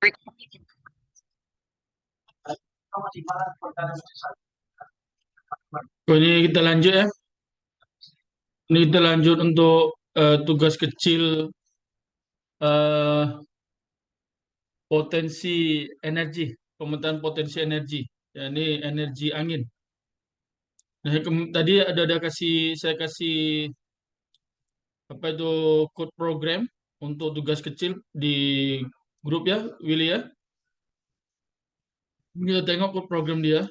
Ini kita lanjut ya. Ini kita lanjut untuk tugas kecil eh, potensi energi, pemetaan potensi energi. Ya, ini energi angin. Nah, tadi ada saya kasih apa itu code program untuk tugas kecil di grup ya, Willy ya. Kita tengok code program dia.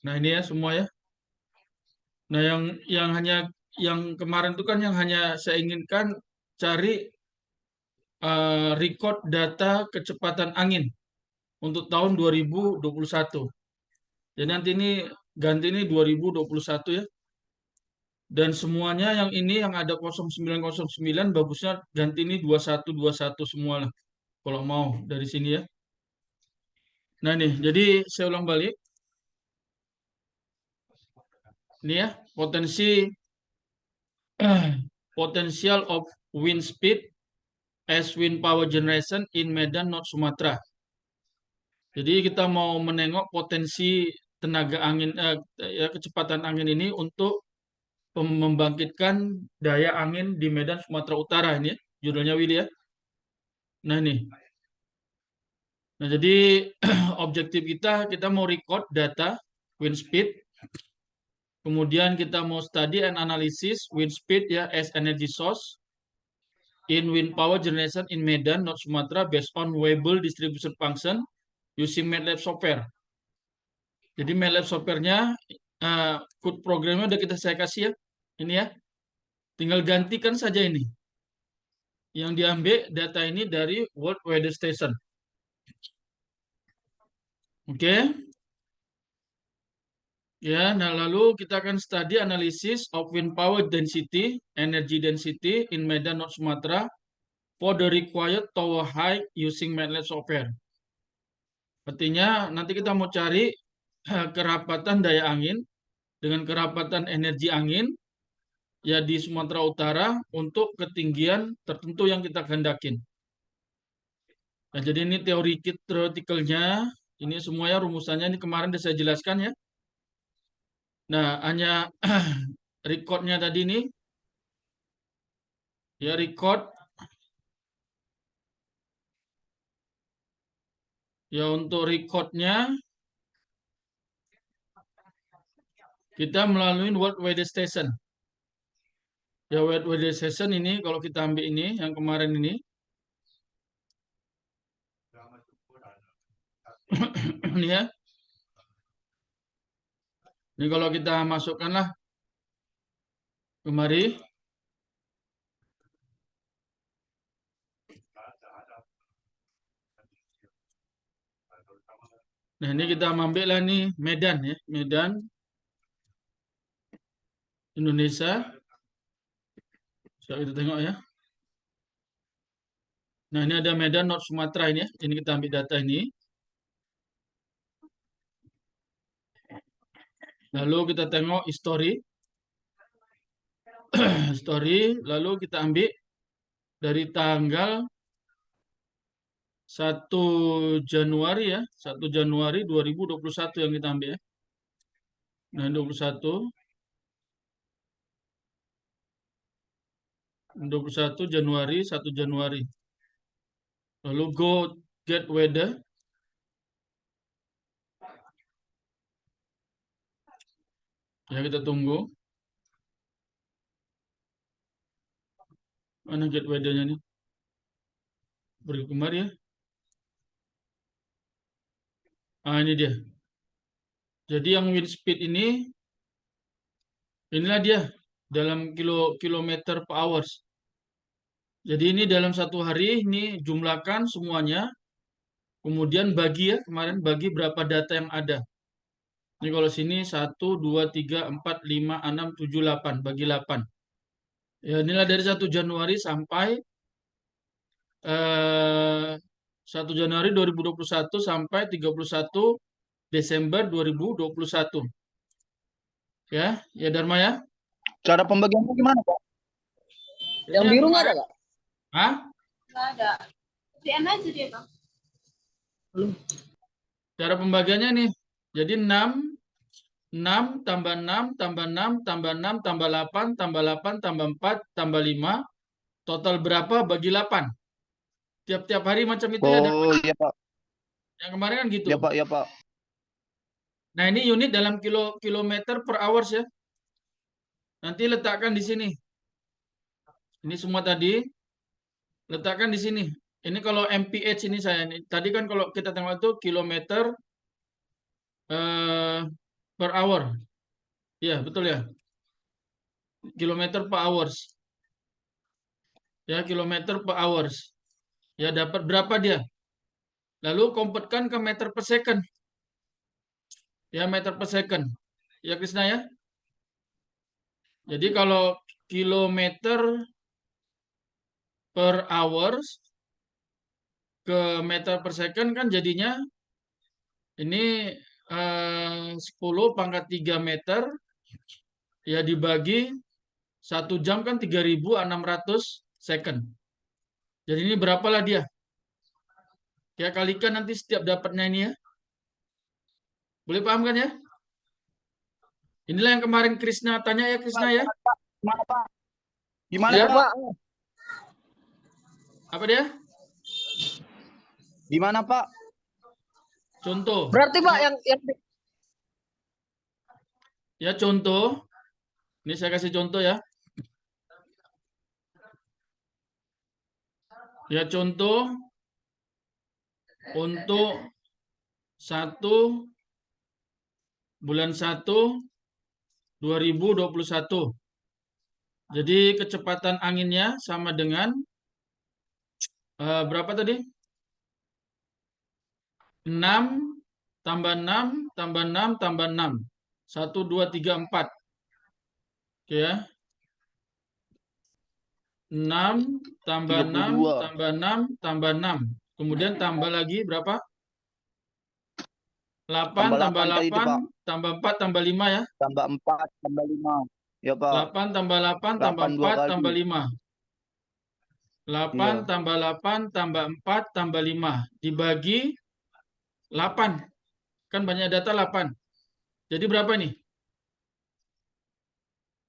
Nah, ini ya semua ya. Nah, yang kemarin itu kan yang hanya saya inginkan cari record data kecepatan angin untuk tahun 2021. Jadi nanti ini ganti ini 2021 ya. Dan semuanya yang ini yang ada 0909 bagusnya ganti ini 2121 semua lah. Kalau mau dari sini ya. Nah nih, jadi saya ulang balik. Ini ya, potential of wind speed as wind power generation in Medan, North Sumatra. Jadi kita mau menengok potensi tenaga angin, ya, kecepatan angin ini untuk membangkitkan daya angin di Medan, Sumatera Utara ini ya, judulnya Willy ya. Nah ini. Nah jadi objektif kita mau record data wind speed, kemudian kita mau study and analysis wind speed ya as energy source in wind power generation in Medan, North Sumatra based on Weibull distribution function using MATLAB software. Jadi MATLAB software-nya code programnya udah saya kasih ya. Ini ya. Tinggal gantikan saja ini. Yang diambil data ini dari World Weather Station. Oke. Ya, nah lalu kita akan study analysis of wind power density, energy density in Medan, North Sumatra for the required tower height using MATLAB software. Artinya nanti kita mau cari kerapatan daya angin dengan kerapatan energi angin ya di Sumatera Utara untuk ketinggian tertentu yang kita kehendakin. Nah, jadi ini teoretikalnya, ini semuanya rumusannya ini kemarin sudah saya jelaskan ya. Nah, hanya recordnya tadi ini, ya record, ya untuk recordnya kita melalui World Weather Station. Ya World Weather Station ini kalau kita ambil ini yang kemarin ini, ini ya. Ini kalau kita masukkanlah kemari. Nah, ini kita ambil lah nih Medan ya, Medan Indonesia. Coba kita tengok ya. Nah, ini ada Medan North Sumatera ini ya. Ini kita ambil data ini. Lalu kita tengok history. History, lalu kita ambil dari tanggal 1 Januari ya, 1 Januari 2021 yang kita ambil ya. Nah, 21 Januari, 1 Januari. Lalu go get weather. Ya, kita tunggu. Mana get weather-nya nih? Pergi kemari ya. Ah, ini dia. Jadi yang wind speed ini, inilah dia dalam kilometer per hours. Jadi ini dalam satu hari ini jumlahkan semuanya, kemudian bagi ya kemarin bagi berapa data yang ada. Ini kalau sini 1, 2, 3, 4, 5, 6, 7, 8 bagi 8. Ya inilah dari 1 Januari sampai 1 Januari 2021 sampai 31 Desember 2021. Ya, ya Dharma ya. Cara pembagiannya gimana, Pak? Jadi Yang biru nggak ada, kemarin, Kak? hah? Nggak ada. CN aja dia, Bang. Cara pembagiannya nih. Jadi 6 tambah 6 tambah 6 tambah 6 tambah 8 tambah 8 tambah 4 tambah 5. Total berapa bagi 8? Tiap-tiap hari macam itu ya. Oh iya Pak, Yang kemarin kan gitu. iya Pak, iya Pak. Nah, ini unit dalam kilometer per hours ya. Nanti letakkan di sini. Ini semua tadi letakkan di sini. Ini kalau MPH ini saya. Tadi kan kalau kita tengok itu kilometer per hour. Iya, betul ya. Kilometer per hours. Ya, kilometer per hours. Ya, dapat berapa dia? Lalu konvertkan ke meter per second. Ya, meter per second. Ya, Krisna ya. Jadi kalau kilometer per hours ke meter per second kan jadinya ini 10 pangkat 3 meter ya dibagi 1 jam kan 3.600 second. Jadi ini berapalah dia? Ya kalikan nanti setiap dapatnya ini ya. Boleh paham kan ya? Inilah yang kemarin Krisna tanya ya Krisna ya. Gimana Pak? Gimana Ya. Pak? Apa dia? Gimana Pak? Contoh. Berarti Pak yang Ya contoh. Ini saya kasih contoh ya. Ya contoh untuk 1 bulan 1 2021. Jadi kecepatan anginnya sama dengan berapa tadi? 6 tambah 6 tambah 6 tambah 6. 1, 2, 3, 4. Oke ya. 6 tambah 6 32. tambah 6 tambah 6. Kemudian tambah lagi berapa? 8 tambah 8 tadi itu, Pak. 8 tambah 4 tambah 5 ya. Tambah 4 tambah 5. Ya Pak. 8 tambah 8 tambah 8 2 4 tambah kali. 5. 8 Iya. tambah 8 tambah 4 tambah 5. Dibagi 8. Kan banyak data 8. Jadi berapa nih?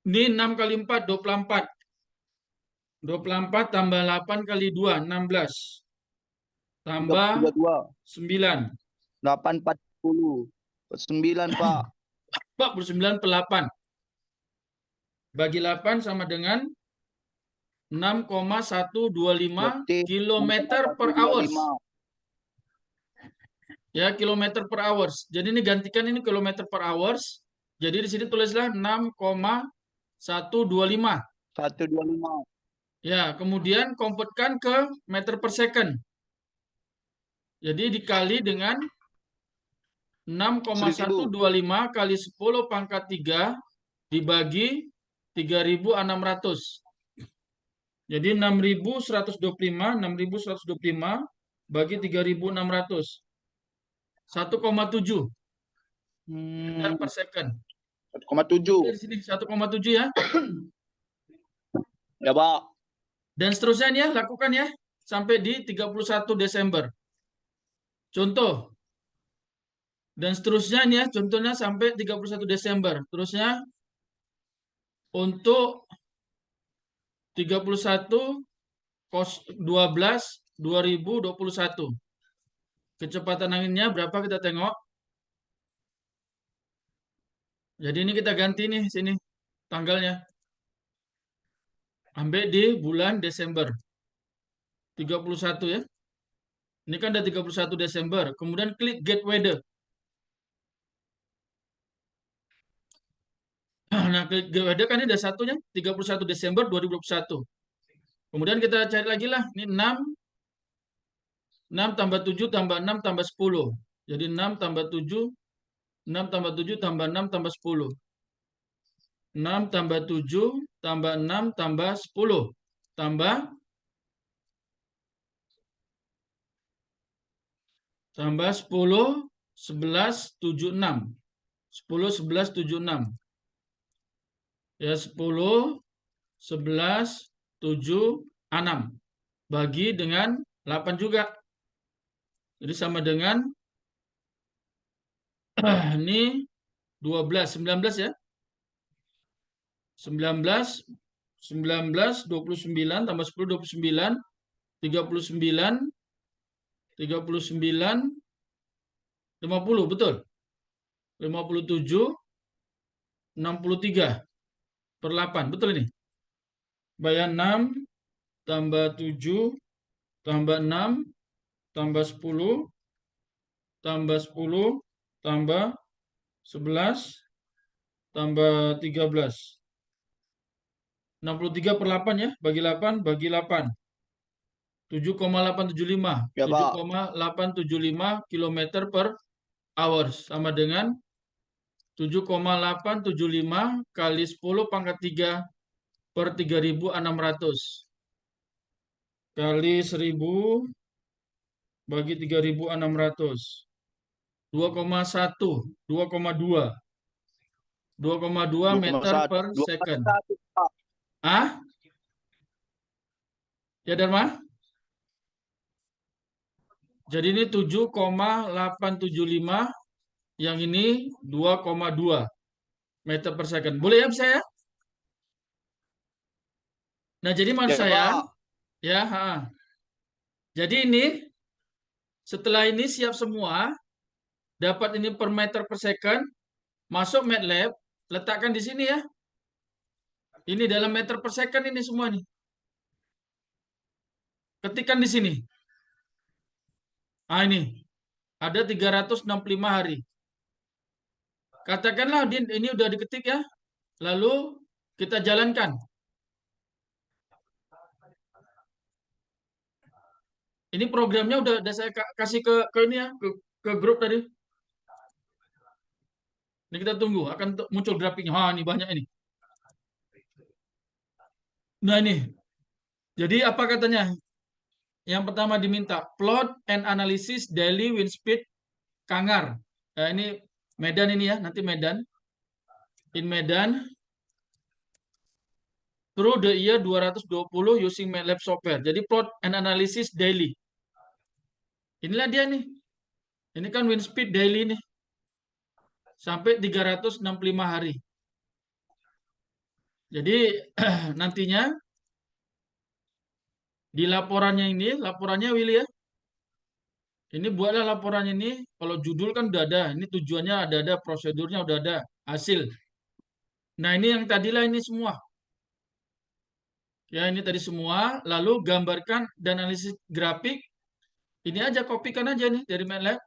Ini 6 kali 4, 24. 24 tambah 8 kali 2, 16. Tambah 32. 9. 8 40. 9 Pak. 49 per 8. Bagi 8 sama dengan 6,125 Berarti kilometer per hours. Ya, kilometer per hours. Jadi ini gantikan ini kilometer per hours. Jadi di sini tulislah 6,125. 125. Ya, kemudian konvertkan ke meter per second. Jadi dikali dengan 6,125 kali 10 pangkat 3 dibagi 3.600. Jadi 6.125 bagi 3.600. 1,7 meter per second. 1,7. Di sini 1,7 ya. Ya, Pak. Dan seterusnya ya, lakukan ya sampai di 31 Desember. Contoh. Dan seterusnya nih ya, contohnya sampai 31 Desember. Terusnya untuk 31 12 2021. Kecepatan anginnya berapa kita tengok. Jadi ini kita ganti nih sini tanggalnya. Ambil di bulan Desember. 31 ya. Ini kan ada 31 Desember. Kemudian klik get weather. Nah, klik get weather kan ini ada satunya 31 Desember 2021. Kemudian kita cari lagi lah. Ini 6 tambah 7 tambah 6 tambah 10. Jadi 6 tambah 7, 6 tambah 7 tambah 6 tambah 10. 6 tambah 7 tambah 6 tambah 10. Tambah 10, 11, 76. 10, 11, 76. Ya 10, 11, 6. Bagi dengan 8 juga. Jadi sama dengan ini 12, 19 ya. 19, 19, 29 tambah 10, 29, 39, 39, 50, betul. 57, 63 per 8, betul ini. Bayar 6 tambah 7 tambah 6 tambah 10 tambah 10 tambah 11 tambah 13. 63 per 8 ya, bagi 8 bagi 8. 7,875. Ya, Pak. 7,875 km per hour sama dengan 7,875 kali 10 pangkat 3 per 3.600 kali 1000 bagi 3.600. 2,1, 2,2. 2,2 meter 2,1. per 2,1, second. Pak. Ah? Ya, Dharma? Jadi ini 7,875, yang ini 2,2 meter per second. Boleh ya bisa ya? Nah, jadi maksud Ya, saya, Pak. ya, jadi ini setelah ini siap semua, dapat ini per meter per second, masuk MATLAB, letakkan di sini ya. Ini dalam meter per second ini semua nih. Ketikkan di sini. Ah, ini ada 365 hari. Katakanlah ini udah diketik ya. Lalu kita jalankan. Ini programnya udah saya kasih ke ini ya, ke grup tadi. Ini kita tunggu, akan muncul grafiknya. Wah, ini banyak ini. Nah, ini. Jadi apa katanya? Yang pertama diminta plot and analysis daily wind speed Kangar. Nah, ini Medan ini ya, nanti Medan. In Medan through the year 220 using MATLAB software. Jadi plot and analysis daily. Inilah dia nih. Ini kan wind speed daily nih. Sampai 365 hari. Jadi nantinya di laporannya Willy ya. Ini buatlah laporannya ini. Kalau judul kan udah ada. Ini tujuannya ada, prosedurnya udah ada, hasil. Nah, ini yang tadilah ini semua. Ya, ini tadi semua. Lalu gambarkan dan analisis grafik. Ini aja, kopikan aja nih dari MATLAB.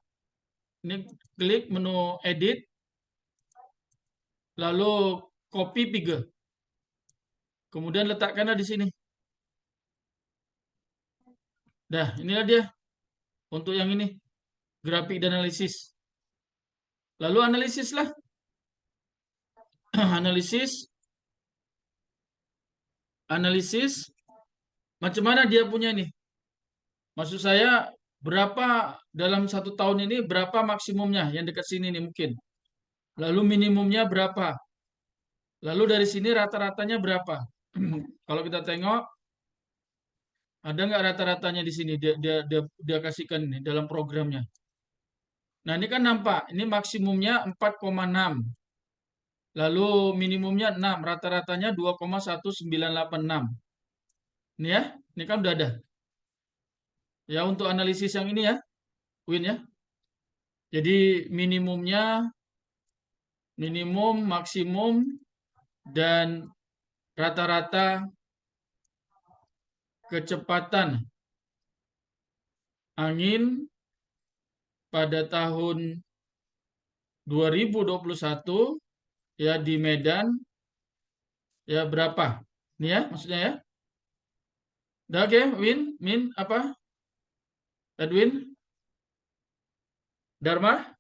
Ini klik menu edit. Lalu copy figure. Kemudian letakkanlah di sini. Dah, inilah dia. Untuk yang ini. Grafik dan analisis. Lalu analisislah. Analisis. Macam mana dia punya nih? Maksud saya, berapa dalam 1 tahun ini, berapa maksimumnya yang dekat sini nih mungkin. Lalu minimumnya berapa. Lalu dari sini rata-ratanya berapa. Kalau kita tengok, ada nggak rata-ratanya di sini? Dia kasihkan ini dalam programnya. Nah, ini kan nampak. Ini maksimumnya 4,6. Lalu minimumnya 6. Rata-ratanya 2,1986. Ini ya. Ini kan udah ada. Ya, untuk analisis yang ini ya. Win ya. Jadi minimum, maksimum, dan rata-rata kecepatan angin pada tahun 2021 ya di Medan ya berapa? Ini ya maksudnya ya. Udah oke, Min apa? Edwin? Dharma?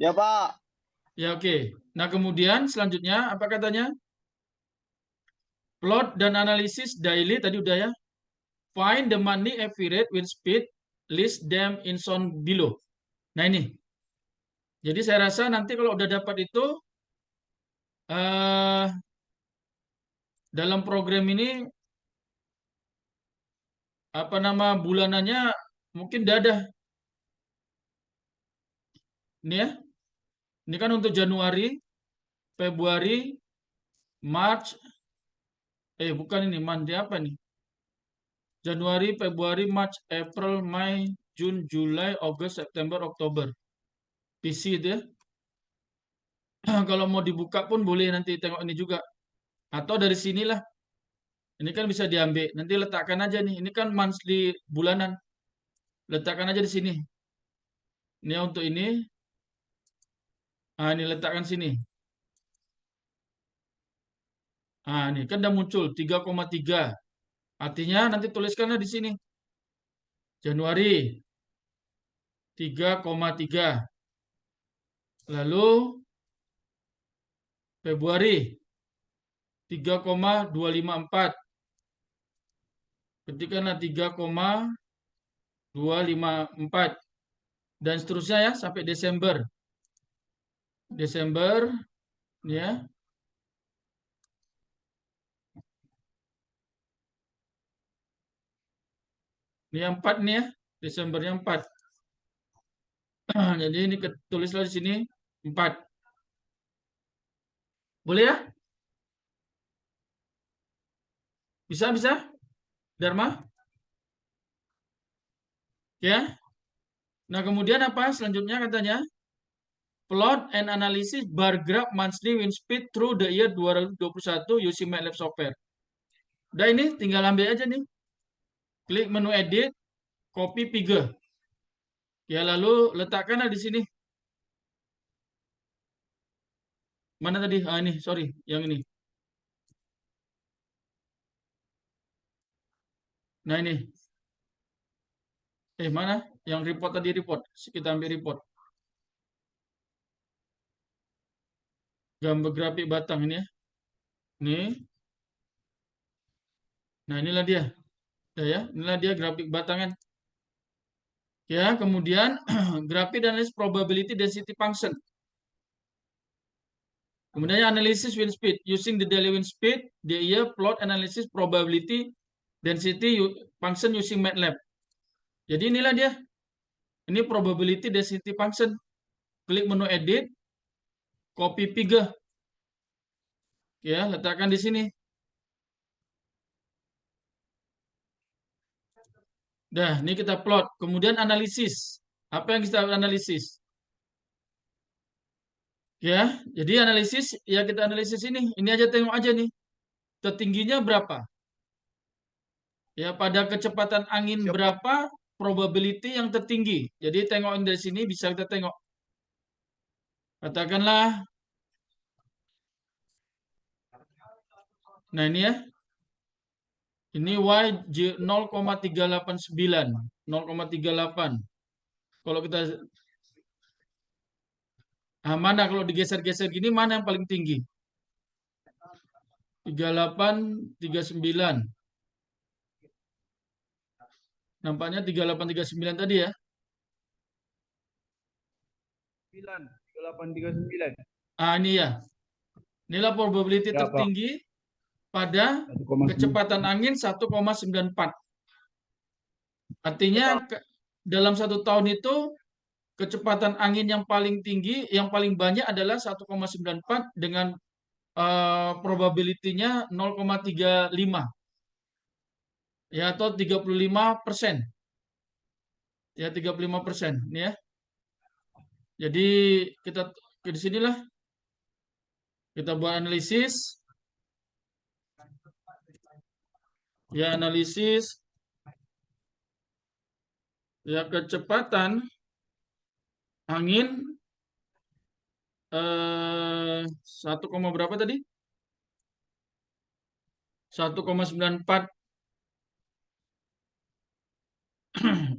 Ya, Pak. Ya oke. Nah, kemudian selanjutnya apa katanya? Plot dan analisis daily tadi udah ya. Find the money average wind speed, list them in zone below. Nah, ini. Jadi saya rasa nanti kalau udah dapat itu dalam program ini apa nama bulanannya mungkin udah ada. Ini ya. Ini kan untuk Januari, Februari, March, bukan ini, Mandi apa nih? Januari, Februari, March, April, Mei, June, July, August, September, Oktober. PC itu ya. Kalau mau dibuka pun boleh nanti tengok ini juga. Atau dari sinilah. Ini kan bisa diambil. Nanti letakkan aja nih. Ini kan monthly bulanan. Letakkan aja di sini. Ini untuk ini. Ini letakkan sini. Ini kan udah muncul 3,3. Artinya nanti tuliskanlah di sini. Januari 3,3. Lalu Februari 3,254. Ketikkanlah 3,254 dan seterusnya ya sampai Desember. Desember ya. Ini yang 4 nih ya. Desembernya 4. Jadi ini tulislah di sini 4. Boleh ya? Bisa? Dharma? Ya. Nah, kemudian apa selanjutnya katanya? Plot and analysis bar graph monthly wind speed through the year 2021 using MATLAB software. Udah ini tinggal ambil aja nih. Klik menu edit, copy figure. Ya, lalu letakkanlah di sini. Mana tadi? Ini, sorry, yang ini. Nah, ini. Mana? Yang report tadi report. Kita ambil report. Gambar grafik batang ini ya. Ini. Nah, inilah dia. Ya, inilah dia grafik batangan. Ya, kemudian grafik dan analysis probability density function. Kemudian analisis wind speed using the daily wind speed, the year plot analysis probability density function using MATLAB. Jadi inilah dia. Ini probability density function. Klik menu edit, copy figure. Ya, letakkan di sini. Dah, ini kita plot. Kemudian analisis. Apa yang kita analisis? Ya, jadi analisis ya kita analisis ini. Ini aja tengok aja nih. Tertingginya berapa? Ya, pada kecepatan angin berapa probability yang tertinggi. Jadi tengokin dari sini bisa kita tengok. Katakanlah. Nah, ini ya. Ini Y 0,389. 0,38. Kalau kita mana kalau digeser-geser gini mana yang paling tinggi? 38, 39. Nampaknya 3839 tadi ya. 3839. Ini ya. Inilah probability tertinggi pada kecepatan angin 1,94. Artinya dalam 1 tahun itu kecepatan angin yang paling tinggi, yang paling banyak adalah 1,94 dengan probability-nya 0,35. Ya, atau 35%. Ya, 35%. Ini ya. Jadi kita di sinilah kita buat analisis. Ya, analisis. Ya, kecepatan angin 1, berapa tadi? 1,94.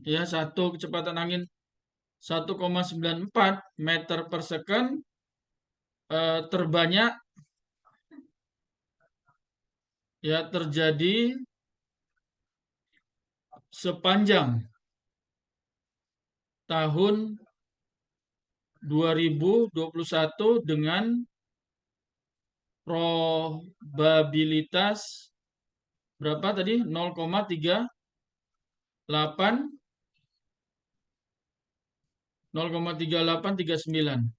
Ya, satu kecepatan angin 1,94 meter per second terbanyak ya terjadi sepanjang tahun 2021 dengan probabilitas berapa tadi? 0,3839.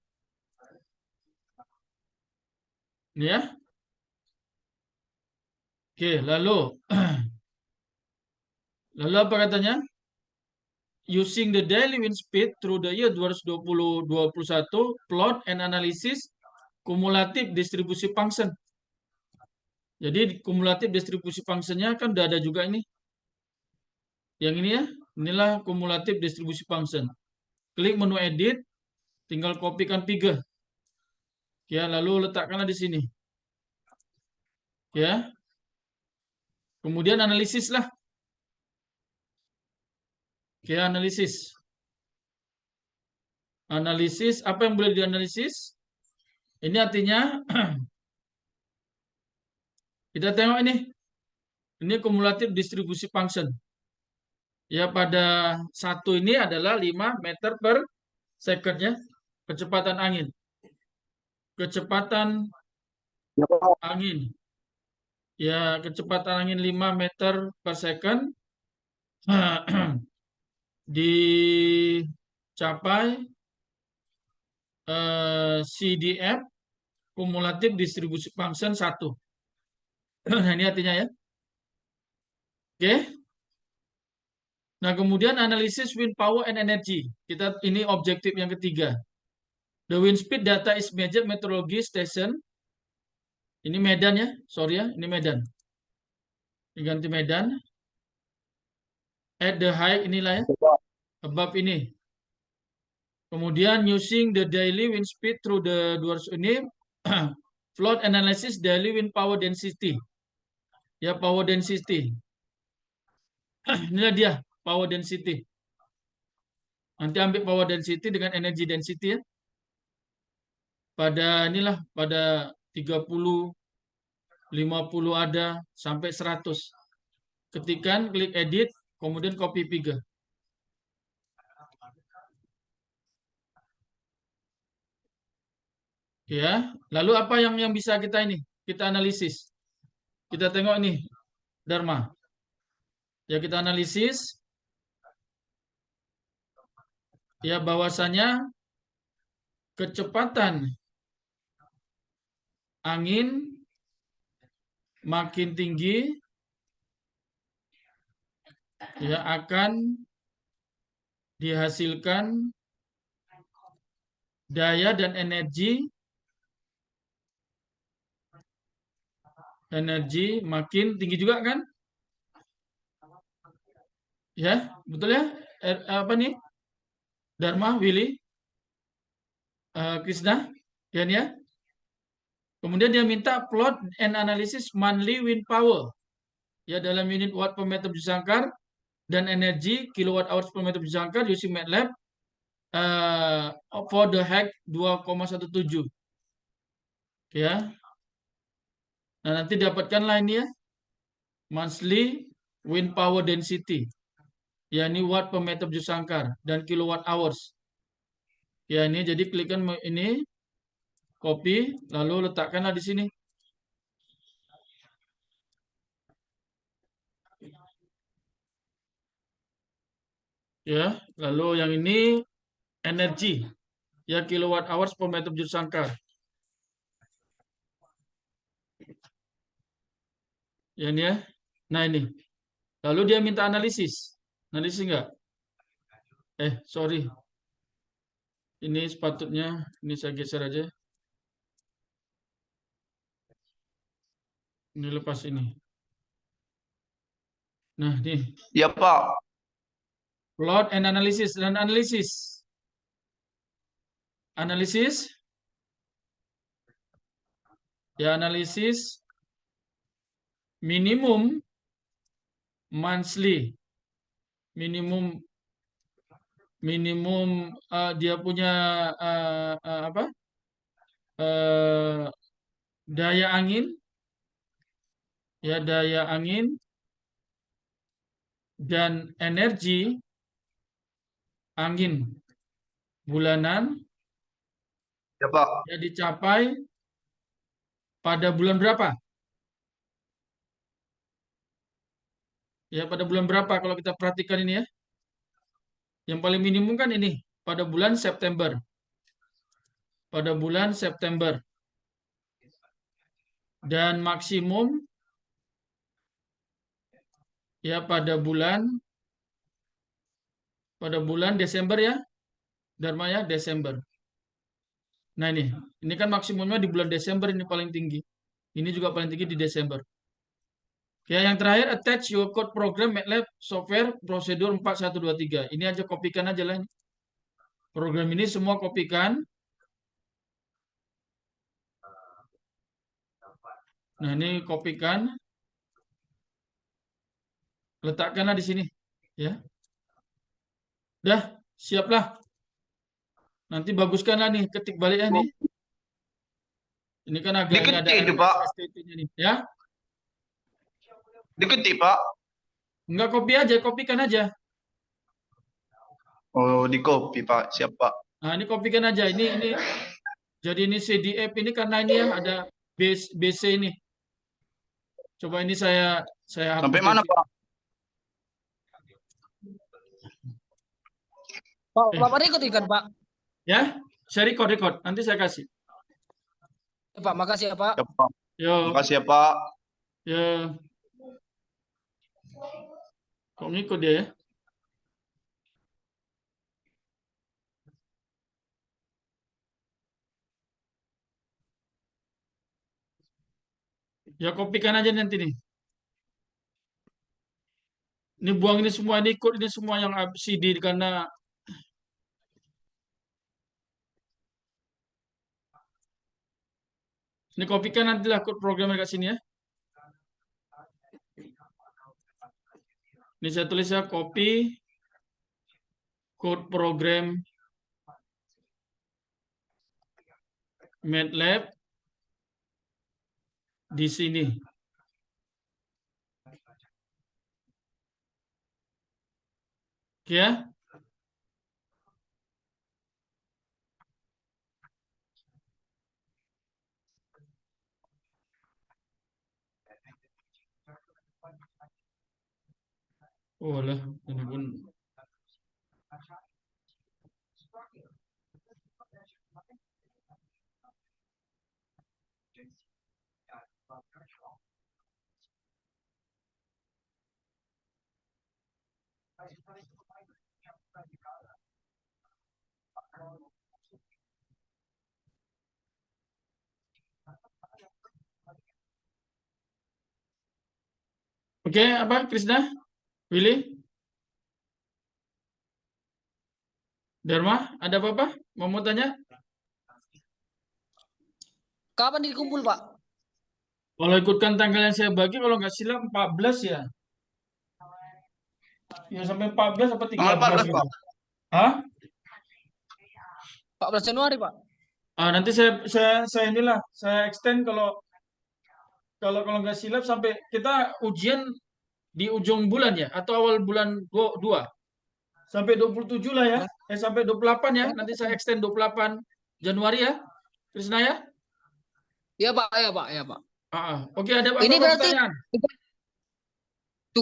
Ini ya. Oke, lalu lalu apa katanya? Using the daily wind speed through the year 2020-21, plot and analysis cumulative distribution function. Jadi cumulative distribution function-nya kan udah ada juga ini. Yang ini ya, inilah cumulative distribution function. Klik menu edit, tinggal kopikan figure. Ya, lalu letakkanlah di sini. Ya. Kemudian analisis lah. Oke, analisis. Analisis, apa yang boleh dianalisis? Ini artinya, kita tengok ini. Ini kumulatif distribusi function. Ya, pada satu ini adalah 5 meter per second ya. Kecepatan angin. Kecepatan Ya, Pak. angin. Ya, kecepatan angin 5 meter per second. Dicapai CDF kumulatif distribusi function 1. Nah, ini artinya ya. Oke. Nah, kemudian analisis wind power and energy. Ini objektif yang ketiga. The wind speed data is measured meteorology station. Ini Medan ya, sorry ya, ini Medan. Diganti Medan. At the height inilah ya, above ini. Kemudian using the daily wind speed through the 200 ini flood analysis daily wind power density. Ya, power density. Inilah dia power density. Nanti ambil power density dengan energy density ya. Pada inilah pada 30, 50 ada sampai 100. Ketikan, klik edit, kemudian copy figure. Ya, lalu apa yang bisa kita analisis? Kita tengok ini, Dharma. Ya, kita analisis. Ya, bahwasanya kecepatan angin makin tinggi ya akan dihasilkan daya dan energi makin tinggi juga kan? Ya, betul ya? Apa nih? Dharma, Willy, Krishna, ya. Kemudian dia minta plot and analysis monthly wind power. Ya, dalam unit watt per meter biji sangkar dan energi kilowatt hours per meter biji sangkar using MATLAB for the height 2,17. Ya. Nah, nanti dapatkanlah ini ya. Monthly wind power density. Ya, ini watt per meter biji sangkar dan kilowatt hours. Ya, ini jadi klikkan ini, copy, lalu letakkanlah di sini. Ya, lalu yang ini energi. Ya, kilowatt hours per meter biji sangkar. Ya, ini ya. Nah, ini. Lalu dia minta analisis. Analisis enggak? Sorry. Ini sepatutnya, ini saya geser aja. Ini lepas ini. Nah, nih. Ya, Pak. Plot and analysis. Dan analisis. Analisis. Ya, analisis. Minimum monthly. Minimum dia punya apa? Daya angin. Ya, daya angin dan energi angin bulanan Ya, Pak. ya dicapai pada bulan berapa? Ya, pada bulan berapa kalau kita perhatikan ini ya? Yang paling minimum kan ini, pada bulan September. Pada bulan September. Dan maksimum ya pada bulan Desember ya, Dharma ya, Desember. Nah ini kan maksimumnya di bulan Desember ini paling tinggi. Ini juga paling tinggi di Desember. Ya, yang terakhir attach your code program MATLAB software prosedur 4123. Ini aja kopikan aja lah. Program ini semua kopikan. Nah, ini kopikan. Letakkanlah di sini, ya. Dah, siaplah. Nanti baguskanlah nih, ketik baliknya nih. Ini kan agak ini ada Diketik itu, Pak. STT-nya nih, ya. Diketik, Pak. Enggak copy aja, kopikan aja. Oh, di copy, Pak. Siap, Pak. Nah, ini kopikan aja. Ini jadi ini CDF ini karena ini ya ada BC ini. Coba ini saya hapus Sampai dari mana, sini. Pak? Pak, Bapak ikut ikan, Pak. Ya, saya record. Nanti saya kasih. Pak, makasih ya, Pak. Siap, Pak. Yo, Makasih ya, Pak. ya. Kok ngikut dia ya? Ya kopikan aja nanti nih. Ini buang ini semua, ini ikut ini semua yang CD karena ini kopikan nantilah code programnya ke sini ya. Ini saya tulis ya, copy code program MATLAB di sini. Oke ya. Oh lah, ini pun. Oke, apa Krisna? Willy? Dharma, ada apa-apa? Mau tanya? Kapan dikumpul, Pak? Kalau ikutkan tanggal yang saya bagi, kalau nggak silap 14 ya. Ya sampai 14 apa 13 Tanggal 14, gitu. Pak. Hah? 14 Januari, Pak. Nanti saya inilah, saya extend kalau nggak silap sampai kita ujian di ujung bulan ya atau awal bulan 2 sampai 27 lah ya. Sampai 28 ya. Nanti saya extend 28 Januari ya. Krisna ya? Iya, Pak. Ya, Pak. Ya, Pak. Oke, ada apa Ini berarti pertanyaan?